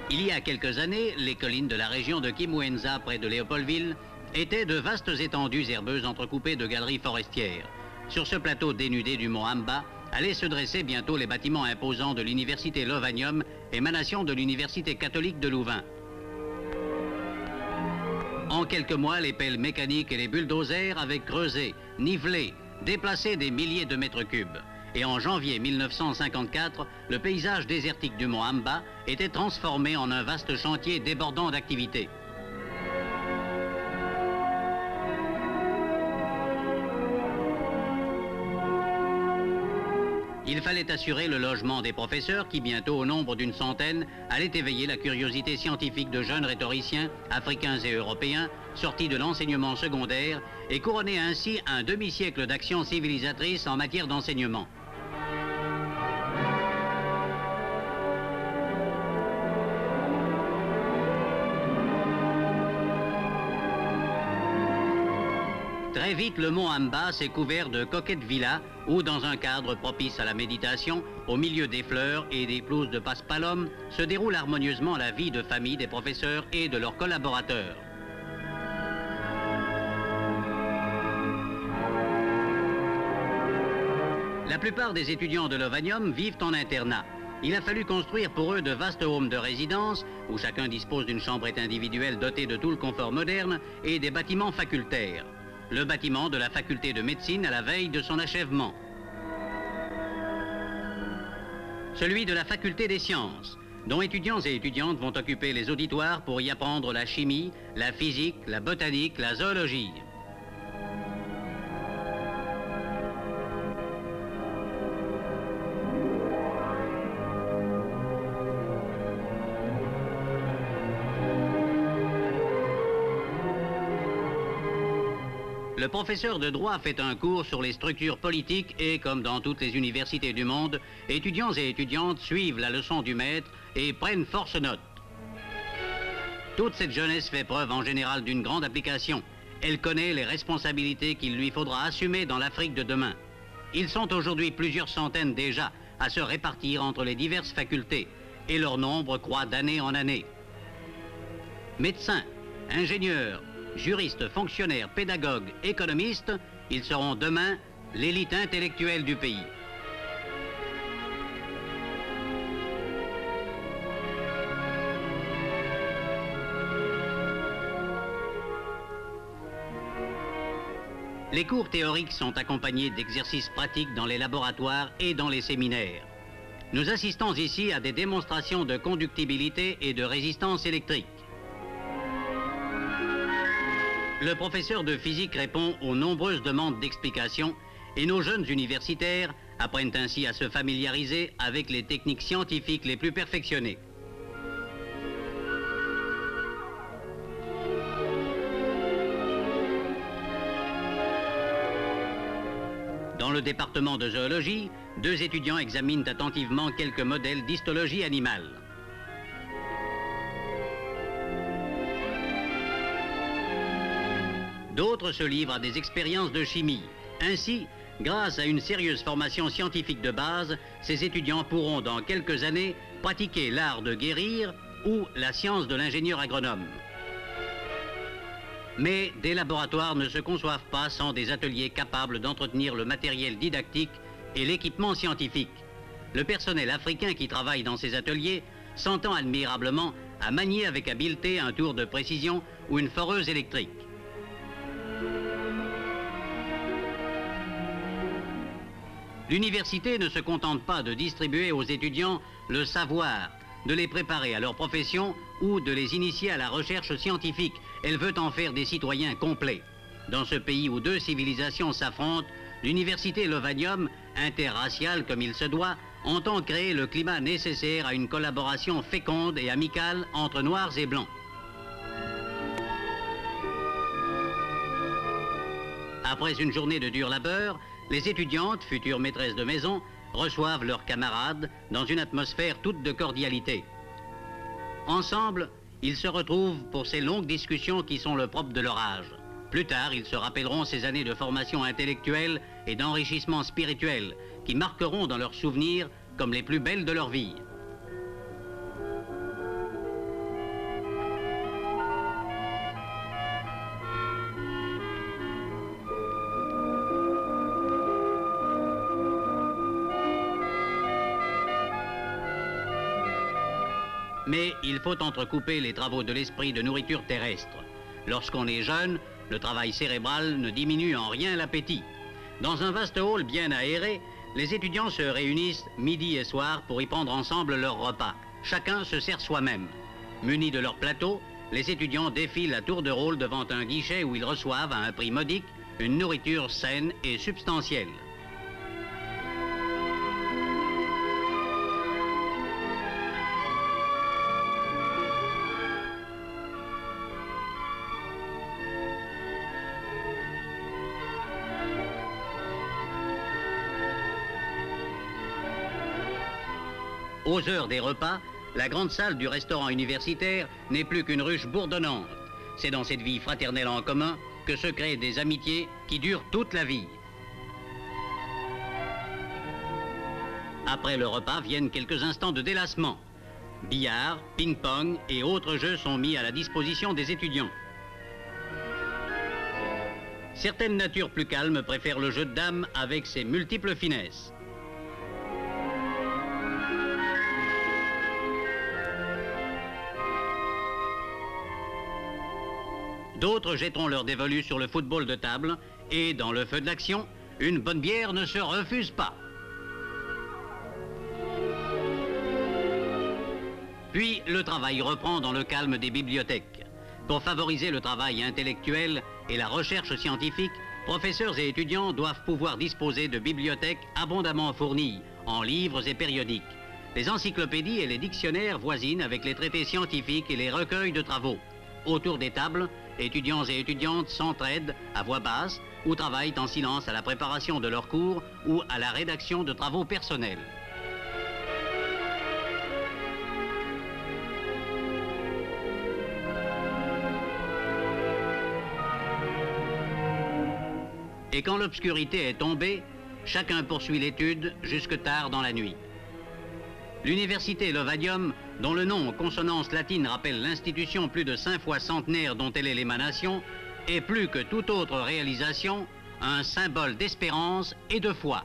Il y a quelques années, les collines de la région de Kimwenza, près de Léopoldville, étaient de vastes étendues herbeuses entrecoupées de galeries forestières. Sur ce plateau dénudé du mont Amba, allaient se dresser bientôt les bâtiments imposants de l'université Lovanium, émanation de l'université catholique de Louvain. En quelques mois, les pelles mécaniques et les bulldozers avaient creusé, nivelé, déplacé des milliers de mètres cubes. Et en janvier 1954, le paysage désertique du mont Amba était transformé en un vaste chantier débordant d'activités. Il fallait assurer le logement des professeurs qui, bientôt au nombre d'une centaine, allaient éveiller la curiosité scientifique de jeunes rhétoriciens, africains et européens, sortis de l'enseignement secondaire et couronner ainsi un demi-siècle d'actions civilisatrices en matière d'enseignement. Très vite, le mont Amba s'est couvert de coquettes villas où, dans un cadre propice à la méditation, au milieu des fleurs et des pelouses de paspalum, se déroule harmonieusement la vie de famille des professeurs et de leurs collaborateurs. La plupart des étudiants de Lovanium vivent en internat. Il a fallu construire pour eux de vastes homes de résidence où chacun dispose d'une chambrette individuelle dotée de tout le confort moderne et des bâtiments facultaires. Le bâtiment de la faculté de médecine à la veille de son achèvement. Celui de la faculté des sciences, dont étudiants et étudiantes vont occuper les auditoires pour y apprendre la chimie, la physique, la botanique, la zoologie. Le professeur de droit fait un cours sur les structures politiques et, comme dans toutes les universités du monde, étudiants et étudiantes suivent la leçon du maître et prennent force note. Toute cette jeunesse fait preuve en général d'une grande application. Elle connaît les responsabilités qu'il lui faudra assumer dans l'Afrique de demain. Ils sont aujourd'hui plusieurs centaines déjà à se répartir entre les diverses facultés et leur nombre croît d'année en année. Médecins, ingénieurs, juristes, fonctionnaires, pédagogues, économistes, ils seront demain l'élite intellectuelle du pays. Les cours théoriques sont accompagnés d'exercices pratiques dans les laboratoires et dans les séminaires. Nous assistons ici à des démonstrations de conductibilité et de résistance électrique. Le professeur de physique répond aux nombreuses demandes d'explications et nos jeunes universitaires apprennent ainsi à se familiariser avec les techniques scientifiques les plus perfectionnées. Dans le département de zoologie, 2 étudiants examinent attentivement quelques modèles d'histologie animale. D'autres se livrent à des expériences de chimie. Ainsi, grâce à une sérieuse formation scientifique de base, ces étudiants pourront dans quelques années pratiquer l'art de guérir ou la science de l'ingénieur agronome. Mais des laboratoires ne se conçoivent pas sans des ateliers capables d'entretenir le matériel didactique et l'équipement scientifique. Le personnel africain qui travaille dans ces ateliers s'entend admirablement à manier avec habileté un tour de précision ou une foreuse électrique. L'université ne se contente pas de distribuer aux étudiants le savoir, de les préparer à leur profession ou de les initier à la recherche scientifique. Elle veut en faire des citoyens complets. Dans ce pays où 2 civilisations s'affrontent, l'université Lovanium, interraciale comme il se doit, entend créer le climat nécessaire à une collaboration féconde et amicale entre noirs et blancs. Après une journée de dur labeur, les étudiantes, futures maîtresses de maison, reçoivent leurs camarades dans une atmosphère toute de cordialité. Ensemble, ils se retrouvent pour ces longues discussions qui sont le propre de leur âge. Plus tard, ils se rappelleront ces années de formation intellectuelle et d'enrichissement spirituel qui marqueront dans leurs souvenirs comme les plus belles de leur vie. Mais il faut entrecouper les travaux de l'esprit de nourriture terrestre. Lorsqu'on est jeune, le travail cérébral ne diminue en rien l'appétit. Dans un vaste hall bien aéré, les étudiants se réunissent midi et soir pour y prendre ensemble leur repas. Chacun se sert soi-même. Munis de leur plateau, les étudiants défilent à tour de rôle devant un guichet où ils reçoivent à un prix modique une nourriture saine et substantielle. Aux heures des repas, la grande salle du restaurant universitaire n'est plus qu'une ruche bourdonnante. C'est dans cette vie fraternelle en commun que se créent des amitiés qui durent toute la vie. Après le repas viennent quelques instants de délassement. Billard, ping-pong et autres jeux sont mis à la disposition des étudiants. Certaines natures plus calmes préfèrent le jeu de dames avec ses multiples finesses. D'autres jetteront leur dévolu sur le football de table et, dans le feu de l'action, une bonne bière ne se refuse pas. Puis, le travail reprend dans le calme des bibliothèques. Pour favoriser le travail intellectuel et la recherche scientifique, professeurs et étudiants doivent pouvoir disposer de bibliothèques abondamment fournies en livres et périodiques. Les encyclopédies et les dictionnaires voisinent avec les traités scientifiques et les recueils de travaux. Autour des tables, étudiants et étudiantes s'entraident à voix basse ou travaillent en silence à la préparation de leurs cours ou à la rédaction de travaux personnels. Et quand l'obscurité est tombée, chacun poursuit l'étude jusque tard dans la nuit. L'université Lovadium, dont le nom en consonance latine rappelle l'institution plus de 5 fois centenaire dont elle est l'émanation, est plus que toute autre réalisation un symbole d'espérance et de foi.